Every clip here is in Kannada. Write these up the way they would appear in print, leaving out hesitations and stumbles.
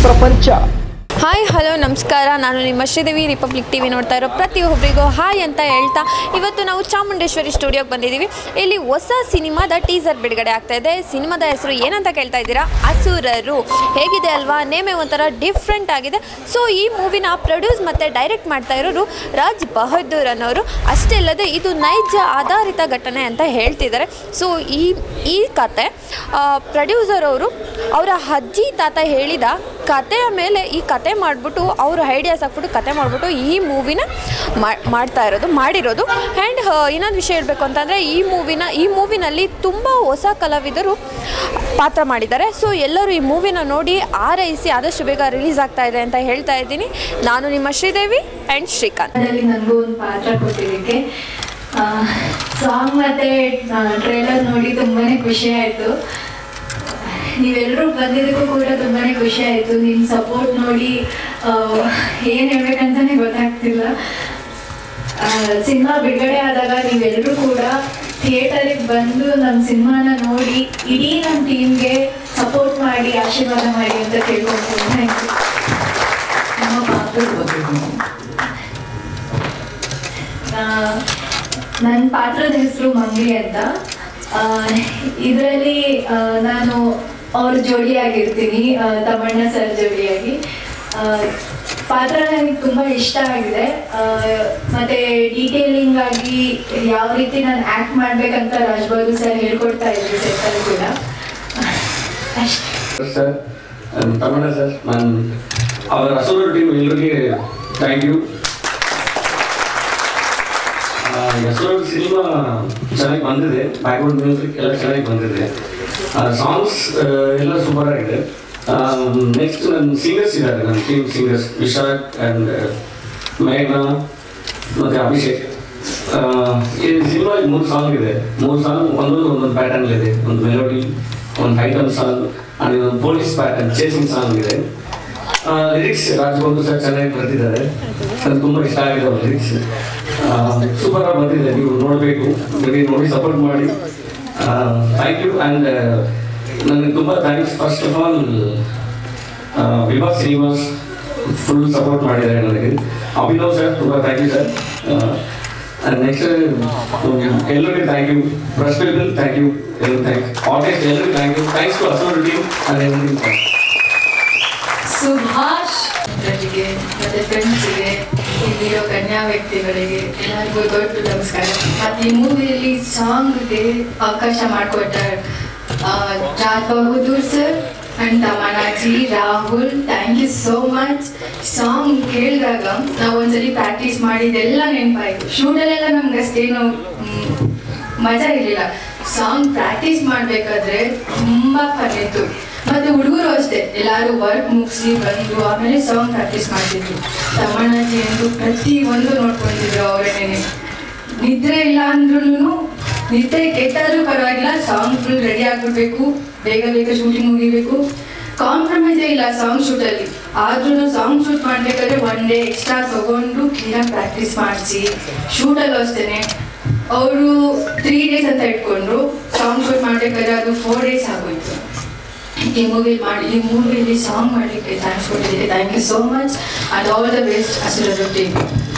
ಪ್ರಪಂಚ. ಹಾಯ್ ಹಲೋ ನಮಸ್ಕಾರ, ನಾನು ನಿಮ್ಮ ಶ್ರೀದೇವಿ ರಿಪಬ್ಲಿಕ್ ಟಿವಿ ನೋಡ್ತಾ ಇರೋ ಪ್ರತಿಯೊಬ್ಬರಿಗೂ ಹಾಯ್ ಅಂತ ಹೇಳ್ತಾ ಇವತ್ತು ನಾವು ಚಾಮುಂಡೇಶ್ವರಿ ಸ್ಟುಡಿಯೋಗೆ ಬಂದಿದ್ದೀವಿ. ಇಲ್ಲಿ ಹೊಸ ಸಿನಿಮಾದ ಟೀಸರ್ ಬಿಡುಗಡೆ ಆಗ್ತಾ ಇದೆ. ಸಿನಿಮಾದ ಹೆಸರು ಏನಂತ ಕೇಳ್ತಾ ಇದ್ದೀರಾ? ಅಸುರರು. ಹೇಗಿದೆ ಅಲ್ವಾ? ನೇಮೇ ಒಂಥರ ಡಿಫ್ರೆಂಟ್ ಆಗಿದೆ. ಸೊ ಈ ಮೂವಿನ ಪ್ರೊಡ್ಯೂಸ್ ಮತ್ತು ಡೈರೆಕ್ಟ್ ಮಾಡ್ತಾ ಇರೋರು ರಾಜ್ ಬಹದ್ದೂರ್ ಅನ್ನೋರು. ಅಷ್ಟೇ ಅಲ್ಲದೆ ಇದು ನೈಜ ಆಧಾರಿತ ಘಟನೆ ಅಂತ ಹೇಳ್ತಿದ್ದಾರೆ. ಸೊ ಈ ಕತೆ ಪ್ರೊಡ್ಯೂಸರ್ ಅವರು ಅವರ ಅಜ್ಜಿ ತಾತ ಹೇಳಿದ ಕತೆಯ ಮೇಲೆ ಈ ಕತೆ ಮಾಡಿಬಿಟ್ಟು ಅವರು ಐಡಿಯಾಸ್ ಹಾಕ್ಬಿಟ್ಟು ಕತೆ ಮಾಡಿಬಿಟ್ಟು ಈ ಮೂವಿನ ಮಾಡಿರೋದು. ಆ್ಯಂಡ್ ಇನ್ನೊಂದು ವಿಷಯ ಹೇಳಬೇಕು ಅಂತಂದರೆ ಈ ಮೂವಿನಲ್ಲಿ ತುಂಬ ಹೊಸ ಕಲಾವಿದರು ಪಾತ್ರ ಮಾಡಿದ್ದಾರೆ. ಸೊ ಎಲ್ಲರೂ ಈ ಮೂವಿನ ನೋಡಿ ಆರೈಸಿ ಆದಷ್ಟು ಬೇಗ ರಿಲೀಸ್ ಆಗ್ತಾ ಇದೆ ಅಂತ ಹೇಳ್ತಾ ಇದ್ದೀನಿ. ನಾನು ನಿಮ್ಮ ಶ್ರೀದೇವಿ ಆ್ಯಂಡ್ ಶ್ರೀಕಾಂತ್. ನನಗೂ ಒಂದು ಪಾತ್ರ ಕೊಟ್ಟಿದ್ದಕ್ಕೆ ಸಾಂಗ್ ಮತ್ತೆ ಟ್ರೇಲರ್ ನೋಡಿ ತುಂಬಾನೇ ಖುಷಿ ಆಯಿತು. ನೀವೆಲ್ಲರೂ ಬಂದಿದ್ದಕ್ಕೂ ಕೂಡ ತುಂಬಾನೇ ಖುಷಿ ಆಯಿತು. ನಿಮ್ಮ ಸಪೋರ್ಟ್ ನೋಡಿ ಏನು ಹೇಳ್ಬೇಕಂತಾನೆ ಗೊತ್ತಾಗ್ತಿಲ್ಲ. ಸಿನಿಮಾ ಬಿಡುಗಡೆ ಆದಾಗ ನೀವೆಲ್ಲರೂ ಕೂಡ ಥಿಯೇಟರಿಗೆ ಬಂದು ನಮ್ಮ ಸಿನಿಮಾನ ನೋಡಿ ಇಡೀ ನಮ್ಮ ಟೀಮ್ಗೆ ಸಪೋರ್ಟ್ ಮಾಡಿ ಆಶೀರ್ವಾದ ಮಾಡಿ ಅಂತ ಕೇಳ್ಕೊಳ್ತೀನಿ. Thank you. ನಮ್ಮ ಪಾತ್ರದ ಬಗ್ಗೆ ನನ್ನ ಪಾತ್ರದ ಹೆಸರು ಮಂಗ್ಲಿ ಅಂತ. ಇದರಲ್ಲಿ ನಾನು ಅವ್ರ ಜೋಡಿಯಾಗಿರ್ತೀನಿ, ತಮ್ಮಣ್ಣ ಸರ್ ಜೋಡಿಯಾಗಿ. ಪಾತ್ರ ನನಗೆ ತುಂಬ ಇಷ್ಟ ಆಗಿದೆ. ಮತ್ತು ಡೀಟೇಲಿಂಗ್ ಆಗಿ ಯಾವ ರೀತಿ ನಾನು ಆ್ಯಕ್ಟ್ ಮಾಡಬೇಕಂತ ರಾಜ್ ಬಹದ್ದೂರ್ ಸರ್ ಹೇಳ್ಕೊಡ್ತಾ ಇದ್ವಿ ಸೆಟ್ಟಲ್ಲಿ ಕೂಡ. ಸರ್, ತಮ್ಮಣ್ಣ ಸರ್, ನಾನು ಅವರ ಅಸುರರು ಟೀಮ್ ಎಲ್ಲರಿಗೆ ಥ್ಯಾಂಕ್ ಯು. ಅಸುರರು ಸಿನಿಮಾ ಚೆನ್ನಾಗಿ ಬಂದಿದೆ, ಬ್ಯಾಕ್ಗ್ರೌಂಡ್ ಮ್ಯೂಸಿಕ್ ಎಲ್ಲ ಚೆನ್ನಾಗಿ ಬಂದಿದೆ, ಸಾಂಗ್ಸ್ ಎಲ್ಲ ಸೂಪರ್ ಆಗಿದೆ. ನೆಕ್ಸ್ಟ್ ನನ್ನ ಸಿಂಗರ್ಸ್ ಇದ್ದಾರೆ, ನನ್ನ ಟೀಮ್ ಸಿಂಗರ್ಸ್ ವಿಶಾಖ್ ಆ್ಯಂಡ್ ಮೇಘನಾ ಮತ್ತು ಅಭಿಷೇಕ್. ಈ ಸಿನಿಮಾಗೆ 3 ಸಾಂಗ್ ಇದೆ. 3 ಸಾಂಗ್ ಒಂದೊಂದು ಪ್ಯಾಟರ್ನ್ ಇದೆ. ಒಂದು ಮೆಲೋಡಿ, ಒಂದು ಐಟಮ್ ಸಾಂಗ್ ಆ್ಯಂಡ್ ಇನ್ನೊಂದು ಪೊಲೀಸ್ ಪ್ಯಾಟರ್ನ್ ಚೇಸಿಂಗ್ ಸಾಂಗ್ ಇದೆ. ಲಿರಿಕ್ಸ್ ರಾಜ್ ಬಹದ್ದೂರ್ ಸರ್ ಚೆನ್ನಾಗಿ ಬರ್ತಿದ್ದಾರೆ. ನನಗೆ ತುಂಬ ಇಷ್ಟ ಆಗಿದೆ ಅವ್ರ ಲಿರಿಕ್ಸ್, ಸೂಪರ್ ಆಗಿ ಬಂದಿದೆ. ನೀವು ನೋಡಬೇಕು, ನೋಡಿ ಸಪೋರ್ಟ್ ಮಾಡಿ. Thank you. ಆ್ಯಂಡ್ ನನಗೆ ತುಂಬ thanks. First of all Vibhag Srinivas full support ಮಾಡಿದ್ದಾರೆ ನನಗೆ. ಅಭಿನವ್ ಸರ್ ತುಂಬ thank you sir. And next ಎಲ್ಲರಿಗೂ thank you. Press people thank you. ಎಲ್ಲರಿಗೂ ಥ್ಯಾಂಕ್ಸ್. ಆಡಿಯನ್ಸ್ ಎಲ್ಲರಿಗೂ thank you. Thanks to Asuraru team and ಎಲ್ಲರಿಗೂ ಥ್ಯಾಂಕ್ಸ್. ಸುಭಾಷ್ ಅವರಿಗೆ ಮತ್ತು ಫ್ರೆಂಡ್ಸಿಗೆ, ಇಲ್ಲಿರೋ ಕನ್ಯಾ ವ್ಯಕ್ತಿಗಳಿಗೆ ಎಲ್ಲರಿಗೂ ದೊಡ್ಡ ನಮಸ್ಕಾರ. ಮತ್ತು ಈ ಮೂವಿಯಲ್ಲಿ ಸಾಂಗ್ಗೆ ಅವಕಾಶ ಮಾಡಿಕೊಟ್ಟ Raj Bahadur sir and Tamannaji, Rahul, thank you so much. Song ಕೇಳಿದಾಗ ನಾವು ಒಂದ್ಸಲಿ ಪ್ರಾಕ್ಟೀಸ್ ಮಾಡಿದ್ದೆಲ್ಲ ನೆನಪಾಯಿತು. ಶೂಟಲ್ಲೆಲ್ಲ ನಮ್ಗೆ ಅಷ್ಟೇನು ಮಜಾ ಇರಲಿಲ್ಲ. ಸಾಂಗ್ ಪ್ರಾಕ್ಟೀಸ್ ಮಾಡಬೇಕಾದ್ರೆ ತುಂಬ ಫನ್ ಇತ್ತು. ಮತ್ತು ಹುಡುಗರು ಅಷ್ಟೇ, ಎಲ್ಲರೂ ವರ್ಕ್ ಮುಗಿಸಿ ಬಂದು ಆಮೇಲೆ ಸಾಂಗ್ ಪ್ರಾಕ್ಟೀಸ್ ಮಾಡ್ತಿದ್ರು. ತಮ್ಮಣ್ಣಾಜಿ ಎಂದು ಪ್ರತಿಯೊಂದು ನೋಡ್ಕೊಂಡಿದ್ರು ಅವರೇನೆ. ನಿದ್ರೆ ಇಲ್ಲ ಅಂದ್ರೂ, ನಿದ್ದೆ ಕೆಟ್ಟಾದ್ರೂ ಪರವಾಗಿಲ್ಲ, ಸಾಂಗ್ ಫುಲ್ ರೆಡಿ ಆಗ್ಬಿಡ್ಬೇಕು, ಬೇಗ ಬೇಗ ಶೂಟಿಂಗ್ ಮುಗಿಬೇಕು. ಕಾಂಪ್ರಮೈಸೇ ಇಲ್ಲ ಸಾಂಗ್ ಶೂಟಲ್ಲಿ. ಆದ್ರೂ ಸಾಂಗ್ ಶೂಟ್ ಮಾಡಬೇಕಾದ್ರೆ 1 ಡೇ ಎಕ್ಸ್ಟ್ರಾ ತಗೊಂಡು ಕ್ಲೀನಾಗಿ ಪ್ರಾಕ್ಟೀಸ್ ಮಾಡಿಸಿ. ಶೂಟಲ್ಲೂ ಅಷ್ಟೇ ಅವರು 3 ಡೇಸ್ ಅಂತ ಇಟ್ಕೊಂಡ್ರು. ಸಾಂಗ್ ಶೂಟ್ ಮಾಡಬೇಕಾದ್ರೆ ಅದು 4 ಡೇಸ್ ಆಗೋಯ್ತು. ಈ ಮೂವಿಯಲ್ಲಿ ಸಾಂಗ್ ಮಾಡಲಿಕ್ಕೆ ಥ್ಯಾಂಕ್ಸ್ ಕೊಟ್ಟಿದ್ದೀರಿ. Thank you so much and all the best Asuraru team.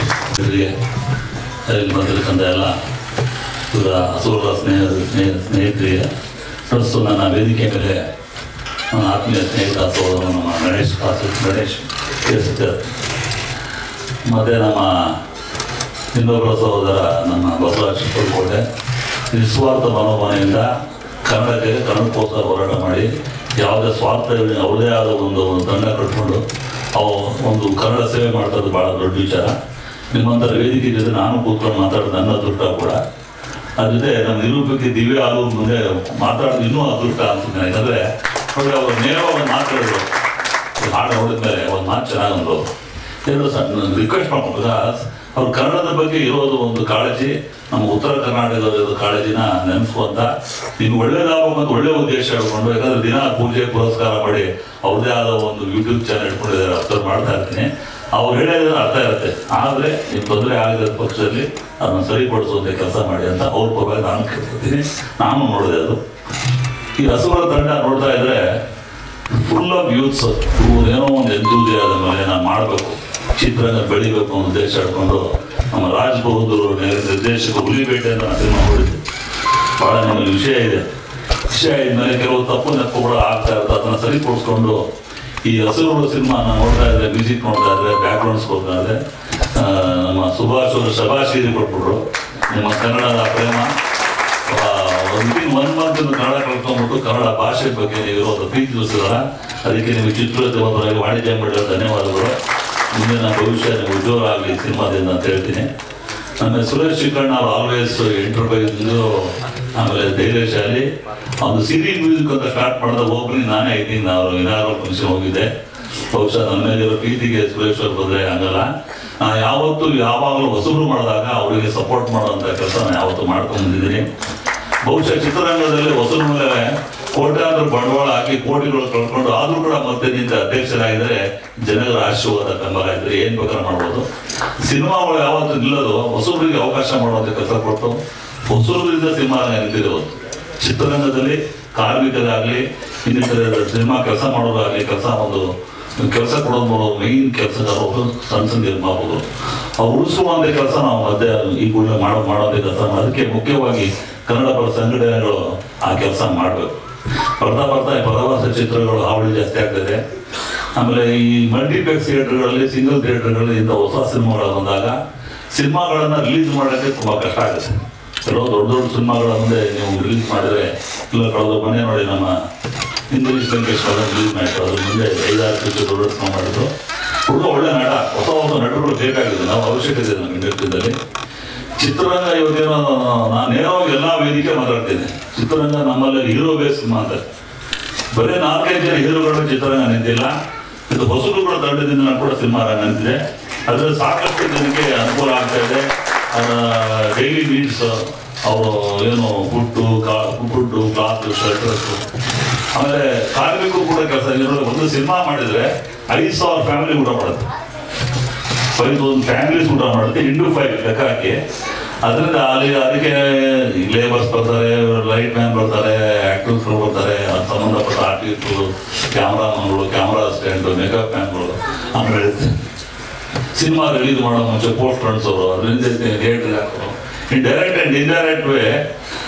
ಇಲ್ಲಿ ಬಂದಿರತಕ್ಕಂಥ ಎಲ್ಲ ಅಸುರರ ಸ್ನೇಹಿತರಿಗೆ ಫಸ್ಟು ನನ್ನ ವೇದಿಕೆ ಮೇಲೆ ನನ್ನ ಆತ್ಮೀಯ ಸ್ನೇಹಿತ ಸೋದರ ನಮ್ಮ ಗಣೇಶ್ ತಿಳಿಸುತ್ತಾರೆ. ಮತ್ತು ನಮ್ಮ ಇನ್ನೊಬ್ಬರ ಸಹೋದರ ನಮ್ಮ ಬಸವರಾಜ್ ಕೋಟೆ ನಿಸ್ವಾರ್ಥ ಮನೋಭಾವನೆಯಿಂದ ಕನ್ನಡಕ್ಕೋಸ್ಕರ ಹೋರಾಟ ಮಾಡಿ, ಯಾವುದೇ ಸ್ವಾರ್ಥ ಅವ್ರದೇ ಆದ ಒಂದು ತಂಡ ಕಟ್ಕೊಂಡು ಒಂದು ಕನ್ನಡ ಸೇವೆ ಮಾಡ್ತದ್ದು ಭಾಳ ದೊಡ್ಡ ವಿಚಾರ. ನಿಮ್ಮಂಥರ ವೇದಿಕೆ ಜೊತೆ ನಾನು ಕೂತ್ಕೊಂಡು ಮಾತಾಡೋದು ನನ್ನ ಅದೃಷ್ಟ ಕೂಡ. ಅದ್ರ ಜೊತೆ ನಮ್ಮ ನಿರೂಪಕಿ ದಿವ್ಯ ಆಲೂರು ಮುಂದೆ ಮಾತಾಡೋದು ಇನ್ನೂ ಅದೃಷ್ಟ ಅಂತಿದ್ದೇನೆ. ಯಾಕಂದರೆ ನೋಡಿ, ಅವರು ನೇರವಾಗಿ ಮಾತಾಡಿದ್ರು. ಹಾಡು ಹೊಡೆದ್ಮೇಲೆ ಒಂದು ಮಾತು ಚೆನ್ನಾಗಿ ಅಂದರು. ಎಲ್ಲರೂ ಸಣ್ಣ ರಿಕ್ವೆಸ್ಟ್ ಮಾಡ್ಕೊಂಡು ಅವ್ರು ಕನ್ನಡದ ಬಗ್ಗೆ ಇರೋದು ಒಂದು ಕಾಳಜಿ, ನಮ್ಮ ಉತ್ತರ ಕರ್ನಾಟಕದ ಕಾಳಜಿನ ನೆನೆಸ್ಕೊಂತ ನಿಮ್ಗೆ ಒಳ್ಳೇದಾಗಬೇಕು ಅಂತ ಒಳ್ಳೆ ಉದ್ದೇಶ ಹೇಳ್ಕೊಂಡು, ಯಾಕಂದ್ರೆ ದಿನ ಪೂಜೆ ಪುರಸ್ಕಾರ ಮಾಡಿ ಅವ್ರದ್ದೇ ಆದ ಒಂದು ಯೂಟ್ಯೂಬ್ ಚಾನಲ್ ಇಟ್ಕೊಂಡಿದ್ದಾರೆ. ಅಬ್ಸರ್ವ್ ಮಾಡ್ತಾ ಇರ್ತೀನಿ. ಅವ್ರು ಹೇಳೋದ್ರ ಅರ್ಥ ಇರುತ್ತೆ. ಆದರೆ ನಿಮ್ಮ ತೊಂದರೆ ಆಗದ ಪಕ್ಷದಲ್ಲಿ ಅದನ್ನು ಸರಿಪಡಿಸುವಂಥ ಕೆಲಸ ಮಾಡಿ ಅಂತ ಅವ್ರ ಪರವಾಗಿ ನಾನು ಕೇಳ್ಕೊತೀನಿ. ನಾನು ನೋಡಿದೆ ಅದು. ಈ ಅಸುರರ ತಂಡ ನೋಡ್ತಾ ಇದ್ರೆ ಫುಲ್ ಆಫ್ ಯೂತ್ಸ್ ಏನೋ ಒಂದು ಎಂತೂಸಿಯಾದ ಮೇಲೆ ನಾನು ಮಾಡಬೇಕು, ಚಿತ್ರರಂಗ ಬೆಳಿಬೇಕು ಅನ್ನೋ ಉದ್ದೇಶ ಇಟ್ಕೊಂಡು ನಮ್ಮ ರಾಜ್ ಬಹದ್ದೂರ್ ನಿರ್ದೇಶಕ ಹುಲಿಬೇಟೆ ಅಂತ ನಾನು ಸಿನಿಮಾ ನೋಡಿದ್ದೆ. ಭಾಳ ನಮಗೆ ವಿಷಯ ಇದ್ಮೇಲೆ ಕೆಲವು ತಪ್ಪು ನೆಪ್ಪು ಕೂಡ ಆಗ್ತಾ ಇರ್ತದೆ, ಅದನ್ನು ಸರಿಪಡಿಸ್ಕೊಂಡು ಈ ಹಸಿರು ಸಿನಿಮಾ ನಾನು ನೋಡ್ತಾ ಇದ್ದೆ, ಮ್ಯೂಸಿಕ್ ನೋಡ್ತಾ ಇದ್ದೆ, ಬ್ಯಾಕ್ಗ್ರೌಂಡ್ಸ್ ಕೊಡ್ತಾ ಇದ್ದೆ. ನಮ್ಮ ಸುಭಾಷ್ ಅವರು ಶಬಾಶೀರಿ ಕೊಟ್ಬಿಟ್ರು. ನಿಮ್ಮ ಕನ್ನಡದ ಪ್ರೇಮ ವಿತಿನ್ 1 month ಕನ್ನಡ ಕಲ್ತ್ಕೊಂಡ್ಬಿಟ್ಟು ಕನ್ನಡ ಭಾಷೆ ಬಗ್ಗೆ ನೀವು ಇರೋದು ಪ್ರೀತಿ ತೋರಿಸಿದಾರ. ಅದಕ್ಕೆ ನಿಮಗೆ ಚಿತ್ರೋದ್ಯಮವಾಗಿ ವಾಣಿಜ್ಯ ಮಂಡಳಿ ಧನ್ಯವಾದಗಳು. ಮುಂದಿನ ಭವಿಷ್ಯ ನಿಮಗೆ ಉದ್ಯೋಗ ಆಗಲಿ ಸಿನಿಮಾದಿಂದ ಅಂತ ಹೇಳ್ತೀನಿ. ಆಮೇಲೆ ಸುರೇಶ್ ಶಿಖಣ್ಣ ಅವರು ಆಲ್ವೇಸ್ ಎಂಟರ್ಪ್ರೈಸ್, ಆಮೇಲೆ ಧೈರ್ಯಶಾಲಿ. ಒಂದು ಸಿರಿ ಮ್ಯೂಸಿಕ್ ಅಂತ ಸ್ಟಾರ್ಟ್ ಮಾಡಿದಾಗ ಹೋಗ್ಲಿ ನಾನೇ ಇದ್ದೀನಿ. ನಾವು ಇನಾಗರಲ್ ಫಂಕ್ಷನ್ ಹೋಗಿದ್ದೆ. ಬಹುಶಃ ನನ್ನ ಮೇಲಿರೋ ಪ್ರೀತಿಗೆ ಸುರೇಶ್ ಅವ್ರು ಬಂದರೆ ಆಗಲ್ಲ. ನಾನು ಯಾವಾಗಲೂ ಹೊಸಬ್ರು ಮಾಡಿದಾಗ ಅವರಿಗೆ ಸಪೋರ್ಟ್ ಮಾಡುವಂಥ ಕೆಲಸ ನಾನು ಯಾವತ್ತೂ ಮಾಡ್ಕೊಂಡು ಬಂದಿದ್ದೀನಿ. ಬಹುಶಃ ಚಿತ್ರರಂಗದಲ್ಲಿ ಹೊಸಬ್ರ ಮೇಲೆ ಕೋಟ್ಯಾಂತರ ಬಂಡವಾಳ ಹಾಕಿ ಕೋಟಿಗಳು ಕಳ್ಕೊಂಡು ಆದರೂ ಕೂಡ ಮತ್ತೆ ನಿಂತ ಅಧ್ಯಕ್ಷರಾಗಿದ್ದರೆ ಜನಗಳ ಆಶೀರ್ವಾದ ಬೆಂಬಲ ಇದ್ರೆ ಏನು ಬೇಕಾದ್ರೆ ಮಾಡ್ಬೋದು. ಸಿನಿಮಾಗಳು ಯಾವತ್ತೂ ನಿಲ್ಲೋದು ಹೊಸಬ್ರಿಗೆ ಅವಕಾಶ ಮಾಡುವಂಥ ಕೆಲಸ ಕೊಟ್ಟು ಹೊಸಬ್ರಿಂದ ಸಿನಿಮಾ ನಿಂತಿದೆ. ಹೊತ್ತು ಚಿತ್ರರಂಗದಲ್ಲಿ ಕಾರ್ಮಿಕರಾಗಲಿ ಇನ್ನಿತರ ಸಿನಿಮಾ ಕೆಲಸ ಮಾಡೋದಾಗಲಿ ಕೆಲಸ ಕೊಡೋದು ಮೇನ್ ಕೆಲಸಗಾರರು ಸಣ್ಣ ನಿರ್ಮಾಪಕರು ಅವ್ರು ಉಳಿಸುವಂಥ ಕೆಲಸ ನಾವು ಮಧ್ಯೆ ಈ ಕೂಡಲೇ ಮಾಡೋದೇ ಕೆಲಸ. ಅದಕ್ಕೆ ಮುಖ್ಯವಾಗಿ ಕನ್ನಡ ಪರ ಸಂಘಟನೆಗಳು ಆ ಕೆಲಸ ಮಾಡಬೇಕು. ಬರ್ತಾ ಪರವಾಸ ಚಿತ್ರಗಳು ಹಾವಳಿ ಜಾಸ್ತಿ ಆಗ್ತದೆ. ಆಮೇಲೆ ಈ ಮಲ್ಟಿಪ್ಲೆಕ್ಸ್ ಥಿಯೇಟರ್ಗಳಲ್ಲಿ, ಸಿಂಗಲ್ ಥಿಯೇಟರ್ಗಳಲ್ಲಿ ಇಂಥ ಹೊಸ ಸಿನಿಮಾಗಳು ಬಂದಾಗ ಸಿನಿಮಾಗಳನ್ನು ರಿಲೀಸ್ ಮಾಡೋಕ್ಕೆ ತುಂಬ ಕಷ್ಟ ಆಗುತ್ತೆ. ಕೆಲವು ದೊಡ್ಡ ಸಿನಿಮಾಗಳ ಮುಂದೆ ನೀವು ರಿಲೀಸ್ ಮಾಡಿದರೆ ಇಲ್ಲ ಕಳೆದ ಮನೆ ನೋಡಿ ನಮ್ಮ ಇಂಗ್ಲೀಷ್ ವೆಂಕಟೇಶ್ ರಿಲೀಸ್ ಮಾಡಿದ್ರು. ಅದ್ರ ಮುಂದೆ 5-6 ಪೀಚು ದೊಡ್ಡ ಸಿನಿಮಾ ಮಾಡಿದ್ರು. ಒಳ್ಳೆ ನಟ, ಹೊಸ ನಟರುಗಳು ಬೇಕಾಗಿದೆ, ನಾವು ಅವಶ್ಯಕತೆ ಇದೆ ನಮ್ಮ ಇಂಡಸ್ಟ್ರಿಯಲ್ಲಿ. ಚಿತ್ರರಂಗ ಇವತ್ತೇನೋ ನಾನು ನೇರವಾಗಿ ಎಲ್ಲ ವೇದಿಕೆ ಮಾತಾಡ್ತೀನಿ. ಚಿತ್ರರಂಗ ನಮ್ಮಲ್ಲಿ ಹೀರೋ ಬೇಸ್ ಸಿನಿಮಾ ಅಂತ ಬರೀ 4-5 ಜನ ಹೀರೋಗಳ ಚಿತ್ರರಂಗ ನಿಂತಿಲ್ಲ. ಇದು ಹೊಸಬರುಗಳ ತಂಡದಿಂದ ಕೂಡ ಸಿನಿಮಾ ರಂಗ ನಿಂತಿದೆ. ಅದರಲ್ಲಿ ಸಾಕಷ್ಟು ಜನಕ್ಕೆ ಅನುಕೂಲ ಆಗ್ತಾ ಇದೆ. ಡೈಲಿ ನೀಡ್ಸ್ ಅವರು ಏನು ಫುಡ್ಡು, ಕ್ಲಾತ್, ಶೆಲ್ಟರ್ಸು, ಆಮೇಲೆ ಕಾರ್ಮಿಕರು ಕೂಡ ಕೆಲಸ. ಒಂದು ಸಿನಿಮಾ ಮಾಡಿದರೆ 5,000 ಫ್ಯಾಮಿಲಿ ಊಟ ಮಾಡುತ್ತೆ. 5,000 ಫ್ಯಾಮಿಲೀಸ್ ಊಟ ಮಾಡುತ್ತೆ ಇಂಟು 5 ಲೆಕ್ಕ ಹಾಕಿ. ಅದರಿಂದ ಅದಕ್ಕೆ ಲೇಬರ್ಸ್ ಬರ್ತಾರೆ, ಲೈಟ್ ಮ್ಯಾನ್ ಬರ್ತಾರೆ, ಆಕ್ಟರ್ಸ್ಗಳು ಬರ್ತಾರೆ, ಅದು ಸಂಬಂಧಪಟ್ಟ ಆರ್ಟಿಸ್ಟ್ಗಳು, ಕ್ಯಾಮ್ರಾಮನ್ಗಳು, ಕ್ಯಾಮ್ರಾ ಅಸಿಸ್ಟೆಂಟು, ಮೇಕಪ್ ಮ್ಯಾನ್ಗಳು, ಆಮೇಲೆ ಸಿನಿಮಾ ರಿಲೀಸ್ ಮಾಡೋ ಮುಂಚೆ ಪೋಸ್ಟ್ ಫ್ರೆಂಡ್ಸ್ ಅವರು ಅದರಿಂದ ಥಿಯೇಟರ್ ಹಾಕೋರು. ಡೈರೆಕ್ಟ್ ಆ್ಯಂಡ್ ಇಂಡೈರೆಕ್ಟ್ ವೇ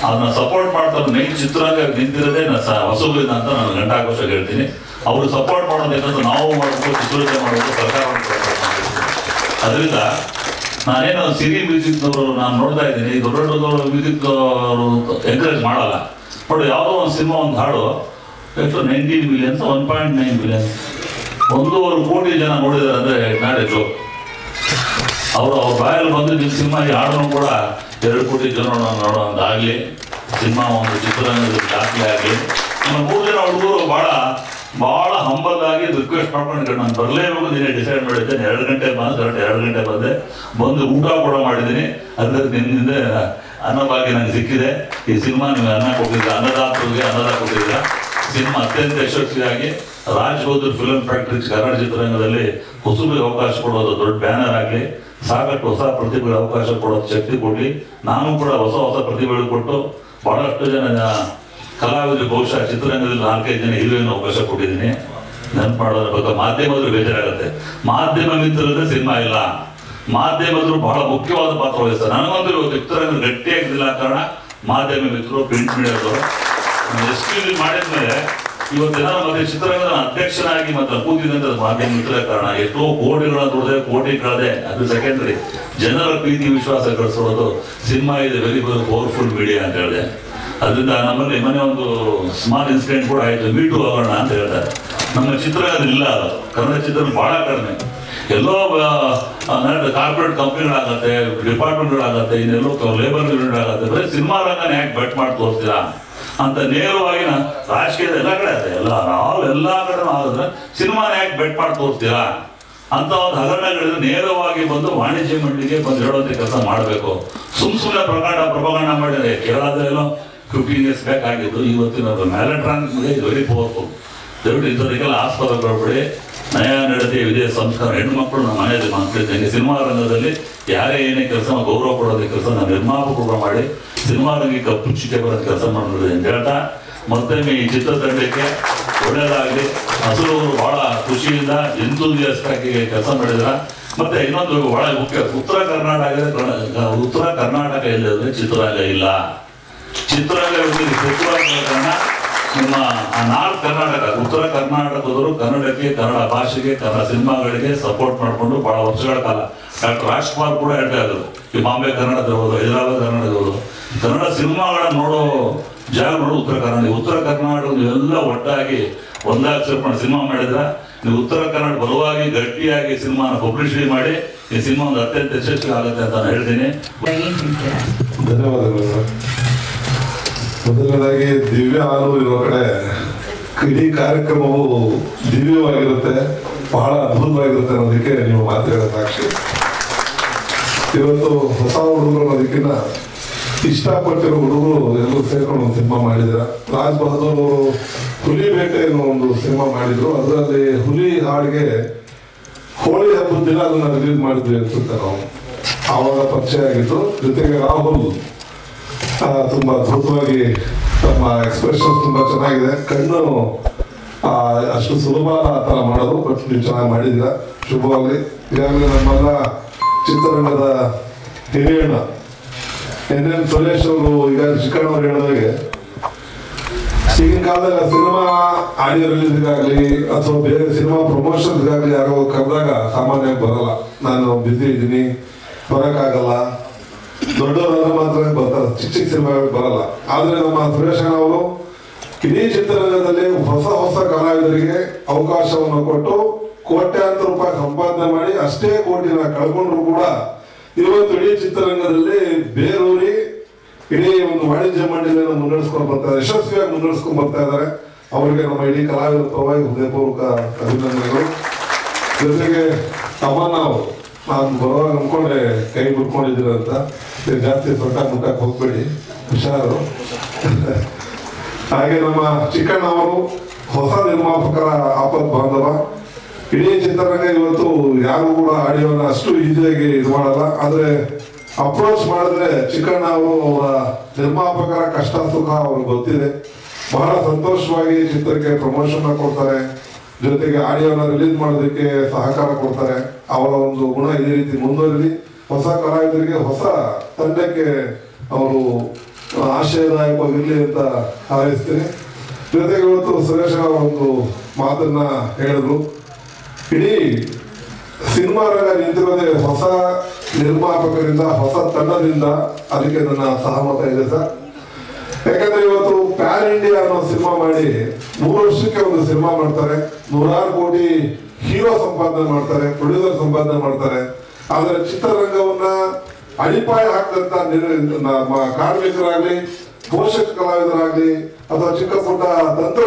ಅದನ್ನ ಸಪೋರ್ಟ್ ಮಾಡ್ತಾರೆ. ಮೇನ್ ಚಿತ್ರರಂಗ ನಿಂತಿರೋದೇ ಹೊಸಬರಿಂದ ಅಂತ ನಾನು ಗಂಟಾಘೋಷ ಹೇಳ್ತೀನಿ. ಅವರು ಸಪೋರ್ಟ್ ಮಾಡೋದಕ್ಕಂತ ನಾವು ಮಾಡಬೇಕು, ಚಿತ್ರೋದ್ಯಮ ಮಾಡಬೇಕು, ಸರ್ಕಾರ ಮಾಡಬೇಕು. ಅದರಿಂದ ನಾನೇನು ಸಿರಿ ಮ್ಯೂಸಿಕ್ನವರು ನಾನು ನೋಡ್ತಾ ಇದ್ದೀನಿ. ದೊಡ್ಡ ಮ್ಯೂಸಿಕ್ ಅವರು ಎಂಕರೇಜ್ ಮಾಡಲ್ಲ. ನೋಡಿ ಯಾವುದೋ ಒಂದು ಸಿನಿಮಾ, ಒಂದು ಹಾಡು ಎಷ್ಟು 19 ಮಿಲಿಯನ್ಸ್, 1.9 ಮಿಲಿಯನ್ಸ್, 1.25 ಕೋಟಿ ಜನ ನೋಡಿದ್ದಾರೆ ಅಂದರೆ ನಾಳೆ ಜೋಕ್. ಅವ್ರ ಬಾಯಲ್ಲಿ ಬಂದು ನಿಮ್ಮ ಸಿನಿಮಾ ಈ ಹಾಡನ್ನು ಕೂಡ 2 ಕೋಟಿ ಜನ ನೋಡೋದಾಗಲಿ, ಸಿನಿಮಾ ಒಂದು ಚಿತ್ರರಂಗದ ದಾಖಲೆ ಆಗಲಿ. ನಮ್ಮ 3 ಜನ ಹುಡುಗರು ಭಾಳ ಹಂಬಲ್ ಆಗಿ ರಿಕ್ವೆಸ್ಟ್ ಮಾಡ್ಕೊಂಡು ನಾನು ಬರಲೇಬೇಕು ನೀನೇ ಡಿಸೈಡ್ ಮಾಡಿದ್ದೇನೆ. 2 ಗಂಟೆ ಕರೆಕ್ಟ್ 2 ಗಂಟೆ ಬಂದು ಊಟ ಕೂಡ ಮಾಡಿದ್ದೀನಿ. ಅದರಲ್ಲಿ ನಿಮ್ಮಿಂದ ಅನ್ನಭಾಗ್ಯ ನನಗೆ ಸಿಕ್ಕಿದೆ. ಈ ಸಿನಿಮಾ ನೀವು ಅನ್ನ ಕೊಟ್ಟಿದ್ದೀರ, ಅನ್ನದಾತರಿಗೆ ಅನ್ನದ ಕೊಟ್ಟಿದ್ದೀರ. ಸಿನಿಮಾ ಅತ್ಯಂತ ಯಶಸ್ವಿಯಾಗಿ ರಾಜ್ ಬಹದ್ದೂರ್ ಫಿಲ್ಮ್ ಫ್ಯಾಕ್ಟ್ರಿ ಕನ್ನಡ ಚಿತ್ರರಂಗದಲ್ಲಿ ಹೊಸಬರಿಗೆ ಅವಕಾಶ ಕೊಡೋದು ದೊಡ್ಡ ಬ್ಯಾನರ್ ಆಗಲಿ. ಸಾಕಷ್ಟು ಹೊಸ ಪ್ರತಿಭೆಗಳ ಅವಕಾಶ ಕೊಡೋದು ಶಕ್ತಿ ಕೊಡಲಿ. ನಾನು ಕೂಡ ಹೊಸ ಪ್ರತಿಭೆಗಳು ಕೊಟ್ಟು ಬಹಳಷ್ಟು ಜನ ಕಲಾವಿದರು, ಬಹುಶಃ ಚಿತ್ರರಂಗದಲ್ಲಿ 4-5 ಜನ ಹೀರೋಯಿನ್ ಅವಕಾಶ ಕೊಟ್ಟಿದ್ದೀನಿ. ನೆನಪು ಮಾಡೋದ್ರ ಬಗ್ಗೆ ಮಾಧ್ಯಮದ್ರು ಬೇಜಾರಾಗುತ್ತೆ. ಮಾಧ್ಯಮ ಮಿತ್ರರೇ ಸಿನಿಮಾ ಇಲ್ಲ. ಮಾಧ್ಯಮದ್ರು ಬಹಳ ಮುಖ್ಯವಾದ ಪಾತ್ರ ವಹಿಸ್ತಾರೆ. ನನಗಂತೂ ಚಿತ್ರರಂಗ ಗಟ್ಟಿಯಾಗಿಲ್ಲ ಕಾರಣ ಮಾಧ್ಯಮ ಮಿತ್ರರು, ಪ್ರಿಂಟ್ ಮೀಡಿಯಾದವರು ಎಸ್ಕ್ಯೂಸ್ ಮಾಡಿದ್ಮೇಲೆ ಇವತ್ತೇನಾದ್ರು ಮತ್ತೆ ಚಿತ್ರರಂಗದ ಅಧ್ಯಕ್ಷನಾಗಿ ಮತ್ತೆ ಕೂತಿದ್ದಂತ ಮಾಧ್ಯಮ ಮಿತ್ರರ ಕಾರಣ ಎಷ್ಟೋ ಕೋಟಿಗಳನ್ನ ದುಡ್ದೆ, ಕೋಟಿ ಕಳೆದೆ. ಅದು ಸೆಕೆಂಡ್ರಿ. ಜನರ ಪ್ರೀತಿ ವಿಶ್ವಾಸ ಗಳಿಸೋದು ಸಿನಿಮಾ ಇದೆ ವೆರಿ ಪವರ್ಫುಲ್ ಮೀಡಿಯಾ ಅಂತ ಹೇಳಿದೆ. ಅದರಿಂದ ನಮ್ಮಲ್ಲಿ ಮೊನ್ನೆ ಒಂದು ಸ್ಮಾಲ್ ಇನ್ಸಿಡೆಂಟ್ ಕೂಡ ಆಯಿತು. ಮೀಟು ಆಗೋಣ ಅಂತ ಹೇಳ್ತಾರೆ. ನಮ್ಮ ಚಿತ್ರರಂಗದಲ್ಲಿ ಇಲ್ಲ. ಅದು ಕನ್ನಡ ಚಿತ್ರ ಬಹಳ ಕಡಿಮೆ. ಎಲ್ಲೋ ಕಾರ್ಪೊರೇಟ್ ಕಂಪ್ನಿಗಳಾಗತ್ತೆ, ಡಿಪಾರ್ಟ್ಮೆಂಟ್ಗಳಾಗತ್ತೆ, ಇನ್ನೆಲ್ಲೋ ಲೇಬರ್ ಯೂನಿಟ್ ಆಗುತ್ತೆ. ಬರೀ ಸಿನಿಮಾ ರಂಗನ ಯಾಕೆ ಬೆಟ್ ಮಾಡಿ ತೋರಿಸ್ತೀರಾ ಅಂತ ನೇರವಾಗಿ ರಾಜಕೀಯದ ಎಲ್ಲ ಕಡೆ ಇದೆ. ಎಲ್ಲ ಕಡೆ ಆದ್ರೆ ಸಿನಿಮಾನ ಯಾಕೆ ಬೆಟ್ ಮಾಡಿ ತೋರಿಸ್ತೀರಾ ಅಂತ ಒಂದು ಹಗರಣಗಳಿದ್ರೆ ನೇರವಾಗಿ ಬಂದು ವಾಣಿಜ್ಯ ಮಂಡಳಿಗೆ ಬಂದು ಹೇಳೋದೇ ಕೆಲಸ ಮಾಡಬೇಕು. ಸುಮ್ಮನೆ ಪ್ರಪಗಾಂಡ ಮಾಡಿದರೆ ಕೇರಳದಲ್ಲೆಲ್ಲೋ 15 years ಬೇಕಾಗಿದ್ದು ಇವತ್ತಿನ ಮ್ಯಾಲೆಟ್ರಾನಿಕ್ ಮೀಡಿಯಾ ವೆರಿ ಪವರ್ಫುಲ್. ದಯವಿಟ್ಟು ಇಂಥದಕ್ಕೆಲ್ಲ ಆಸ್ಪದ ಕೊಡಬೇಡಿ. ನಯ ನಡತೆ ವಿದೇಶ ಸಂಸ್ಕಾರ ಹೆಣ್ಣುಮಕ್ಕಳು ನಮ್ಮ ಮನೆಯಲ್ಲಿ ಮಾಡ್ತಿದ್ದೇನೆ. ಸಿನಿಮಾ ರಂಗದಲ್ಲಿ ಯಾರೇ ಏನೇ ಕೆಲಸ ಗೌರವ ಕೊಡೋದೇ ಕೆಲಸ ನಾವು ನಿರ್ಮಾಪಕರು ಮಾಡಿ ಸಿನಿಮಾ ರಂಗಕ್ಕೆ ಕಪ್ಪು ಚಿಟ್ಟೆ ಬರೋದು ಕೆಲಸ ಮಾಡೋದು ಅಂತ ಹೇಳ್ತಾ ಮತ್ತೊಮ್ಮೆ ಈ ಚಿತ್ರತಂಡಕ್ಕೆ ಒಳ್ಳೆಯದಾಗಲಿ. ಹಸುರವರು ಬಹಳ ಖುಷಿಯಿಂದ ಎಂತೂಸಿಯಾಸ್ಟಿಕ್ ಆಗಿ ಕೆಲಸ ಮಾಡಿದ್ರ. ಮತ್ತೆ ಇನ್ನೊಂದು ಬಹಳ ಮುಖ್ಯ, ಉತ್ತರ ಕರ್ನಾಟಕ ಇಲ್ಲದ್ರೆ ಚಿತ್ರರಂಗ ಇಲ್ಲ. ಚಿತ್ರರಂಗ ಕಾರಣ ನಿಮ್ಮ ನಾರ್ತ್ ಕರ್ನಾಟಕ, ಉತ್ತರ ಕರ್ನಾಟಕದವರು ಕನ್ನಡಕ್ಕೆ, ಕನ್ನಡ ಭಾಷೆಗೆ, ಕನ್ನಡ ಸಿನಿಮಾಗಳಿಗೆ ಸಪೋರ್ಟ್ ಮಾಡಿಕೊಂಡು ಬಹಳ ವರ್ಷಗಳ ಕಾಲ ಡಾಕ್ಟರ್ ರಾಜ್ಕುಮಾರ್ ಕೂಡ ಹೇಳ್ತಾ ಇದ್ರು, ಈ ಬಾಂಬೆ ಕನ್ನಡದವರು, ಹೈದರಾಬಾದ್ ಕನ್ನಡದವರು ಕನ್ನಡ ಸಿನಿಮಾಗಳನ್ನ ನೋಡೋ ಜಾಗ ನೋಡು ಉತ್ತರ ಕರ್ನಾಟಕ. ಉತ್ತರ ಕರ್ನಾಟಕ ನೀವೆಲ್ಲ ಒಟ್ಟಾಗಿ ಒಂದಾಗಿ ಸೇರ್ಕೊಂಡು ಸಿನಿಮಾ ಮಾಡಿದ್ರ, ನೀವು ಉತ್ತರ ಕನ್ನಡ ಬಲವಾಗಿ ಗಟ್ಟಿಯಾಗಿ ಸಿನಿಮಾನ ಪಬ್ಲಿಸಿಟಿ ಮಾಡಿ ಈ ಸಿನಿಮಾ ಒಂದು ಅತ್ಯಂತ ಯಶಸ್ವಿ ಆಗುತ್ತೆ ಅಂತ ನಾನು ಹೇಳ್ತೀನಿ. ಧನ್ಯವಾದಗಳು. ಮೊದಲನೇದಾಗಿ ದಿವ್ಯ ಹಾಲು ಇರೋ ಕಡೆ ಇಡೀ ಕಾರ್ಯಕ್ರಮವು ದಿವ್ಯವಾಗಿರುತ್ತೆ, ಬಹಳ ಅದ್ಭುತವಾಗಿರುತ್ತೆ ಅನ್ನೋದಕ್ಕೆ ನೀವು ಮಾತುಗಳ ಸಾಕ್ಷಿ. ಇವತ್ತು ಹೊಸ ಹುಡುಗರು ಅನ್ನೋದಕ್ಕಿಂತ ಇಷ್ಟಪಟ್ಟಿರೋ ಹುಡುಗರು ಎಲ್ಲರೂ ಸೇರ್ಕೊಂಡು ಒಂದು ಸಿನಿಮಾ ಮಾಡಿದ್ರ. ರಾಜ್ ಬಹದ್ದೂರ್ ಅವರು ಹುಲಿ ಬೇಟೆ ಅನ್ನೋ ಒಂದು ಸಿನಿಮಾ ಮಾಡಿದ್ರು. ಅದರಲ್ಲಿ ಹುಲಿ ಹಾಡಿಗೆ ಹೋಳಿ ಹಬ್ಬದ ದಿನ ಅದನ್ನ ರಿಲೀಸ್ ಮಾಡಿದ್ವಿ ಅನ್ಸುತ್ತೆ ನಾವು. ಆವಾಗ ಪರಿಚಯ ಆಗಿತ್ತು. ಜೊತೆಗೆ ರಾಹುಲ್ ತುಂಬಾ ಅದ್ಭುತವಾಗಿ ತಮ್ಮ ಎಕ್ಸ್ಪ್ರೆಷನ್ ತುಂಬಾ ಚೆನ್ನಾಗಿದೆ. ಕಣ್ಣು ಅಷ್ಟು ಸುಲಭ ಆ ಥರ ಮಾಡೋದು, ಬಟ್ ನೀವು ಚೆನ್ನಾಗಿ ಮಾಡಿದ್ದೀರಾ, ಶುಭವಾಗಲಿ. ಈಗಾಗಲೇ ನಮ್ಮೆಲ್ಲ ಚಿತ್ರರಂಗದ ಹಿರಿಯಣ್ಣ ಎನ್ ಸುರೇಶ್ ಅವರು, ಈಗ ಚಿಕ್ಕಣ್ಣ ಅವ್ರು ಹೇಳಿದಾಗೆ, ಈಗಿನ ಕಾಲದಾಗ ಸಿನಿಮಾ ಆಡಿಯೋ ರಿಲೀಸ್ಗಾಗಲಿ ಅಥವಾ ಬೇರೆ ಸಿನಿಮಾ ಪ್ರಮೋಷನ್ಸ್ಗಾಗಲಿ ಯಾರೋ ಕರೆದಾಗ ಸಾಮಾನ್ಯವಾಗಿ ಬರಲ್ಲ. ನಾನು ಬ್ಯುಸಿ ಇದ್ದೀನಿ, ಬರೋಕ್ಕಾಗಲ್ಲ. ದೊಡ್ಡವರಾದ್ರೆ ಮಾತ್ರ ಬರ್ತಾರೆ, ಚಿಕ್ಕ ಚಿಕ್ಕ ಸಿನಿಮಾಗಳಿಗೆ ಬರಲ್ಲ. ಆದ್ರೆ ನಮ್ಮ ಸುರೇಶ್ ಅಣ್ಣ ಅವರು ಇಡೀ ಚಿತ್ರರಂಗದಲ್ಲಿ ಹೊಸ ಹೊಸ ಕಲಾವಿದರಿಗೆ ಅವಕಾಶವನ್ನು ಕೊಟ್ಟು ಕೋಟ್ಯಾಂತರ ರೂಪಾಯಿ ಸಂಪಾದನೆ ಮಾಡಿ ಅಷ್ಟೇ ಕೋಟಿನ ಕಳ್ಕೊಂಡ್ರು ಕೂಡ ಇವತ್ತು ಇಡೀ ಚಿತ್ರರಂಗದಲ್ಲಿ ಬೇರೂರಿ ಇಡೀ ಒಂದು ವಾಣಿಜ್ಯ ಮಂಡಳಿಯನ್ನು ಮುನ್ನಡೆಸ್ಕೊಂಡು ಬರ್ತಾರೆ, ಯಶಸ್ವಿಯಾಗಿ ಮುನ್ನಡೆಸ್ಕೊಂಡು ಬರ್ತಾ ಇದ್ದಾರೆ. ಅವರಿಗೆ ನಮ್ಮ ಇಡೀ ಕಲಾವಿದರ ಪರವಾಗಿ ಹೃದಯಪೂರ್ವಕ ಅಭಿನಂದನೆಗಳು. ಜೊತೆಗೆ ತಮ್ಮನ್ನ ಅವರು, ನಾನು ಬರುವಾಗ ಅನ್ಕೊಂಡೆ ಕೈ ಬಿಟ್ಕೊಂಡಿದ್ದೀರ ಅಂತ, ಜಾಸ್ತಿ ಸೊಟ್ಟ ಮುಟ್ಟಕ್ಕೆ ಹೋಗ್ಬೇಡಿ, ಹುಷಾರು. ಹಾಗೆ ನಮ್ಮ ಚಿಕ್ಕಣ್ಣ ಅವರು ಹೊಸ ನಿರ್ಮಾಪಕರ ಆಪತ್ ಬಾಂಧವ. ಇಡೀ ಚಿತ್ರರಂಗ ಇವತ್ತು ಯಾರು ಕೂಡ ಆಡಿಯೋನ ಅಷ್ಟು ಈಸಿಯಾಗಿ ಇದು ಮಾಡಲ್ಲ. ಆದ್ರೆ ಅಪ್ರೋಚ್ ಮಾಡಿದ್ರೆ ಚಿಕ್ಕಣ್ಣ ಅವರು ಅವರ ನಿರ್ಮಾಪಕರ ಕಷ್ಟ ಸುಖ ಅವ್ರಿಗೆ ಗೊತ್ತಿದೆ. ಬಹಳ ಸಂತೋಷವಾಗಿ ಚಿತ್ರಕ್ಕೆ ಪ್ರಮೋಷನ್ ಕೊಡ್ತಾರೆ, ಜೊತೆಗೆ ಆಡಿಯೋನ ರಿಲೀಸ್ ಮಾಡೋದಕ್ಕೆ ಸಹಕಾರ ಕೊಡ್ತಾರೆ. ಅವರ ಒಂದು ಗುಣ ಇದೇ ರೀತಿ ಮುಂದುವರಿಲಿ. ಹೊಸ ಕಲಾವಿದರಿಗೆ, ಹೊಸ ತಂಡಕ್ಕೆ ಅವರು ಆಶಯದಾಯಕವಾಗಿರ್ಲಿ ಅಂತ ಹಾರೈಸ್ತೀನಿ. ಜೊತೆಗೆ ಇವತ್ತು ಸುರೇಶ್ ಅವರ ಒಂದು ಮಾತನ್ನ ಹೇಳಿದ್ರು, ಇಡೀ ಸಿನಿಮಾ ರಂಗ ನಿಂತಿರೋದೇ ಹೊಸ ನಿರ್ಮಾಪಕರಿಂದ, ಹೊಸ ತಂಡದಿಂದ. ಅದಕ್ಕೆ ನನ್ನ ಸಹಮತ ಇದೆ ಸರ್. ಯಾಕಂದ್ರೆ ಇವತ್ತು ಪ್ಯಾನ್ ಇಂಡಿಯಾ ಅನ್ನೋ ಸಿನಿಮಾ ಮಾಡಿ 3 ವರ್ಷಕ್ಕೆ ಒಂದು ಸಿನಿಮಾ ಮಾಡ್ತಾರೆ, 100 ಕೋಟಿ ಹೀರೋ ಸಂಪಾದನೆ ಮಾಡ್ತಾರೆ, ಪ್ರೊಡ್ಯೂಸರ್ ಸಂಪಾದನೆ ಮಾಡ್ತಾರೆ. ಆದ್ರೆ ಚಿತ್ರರಂಗವನ್ನ ಅಡಿಪಾಯ ಹಾಕಿದಂತ ಕಾರ್ಮಿಕರಾಗ್ಲಿ, ಪೋಷಕ ಕಲಾವಿದರಾಗ್ಲಿ ಅಥವಾ ಚಿಕ್ಕ ಪುಟ್ಟ ತಂತ್ರ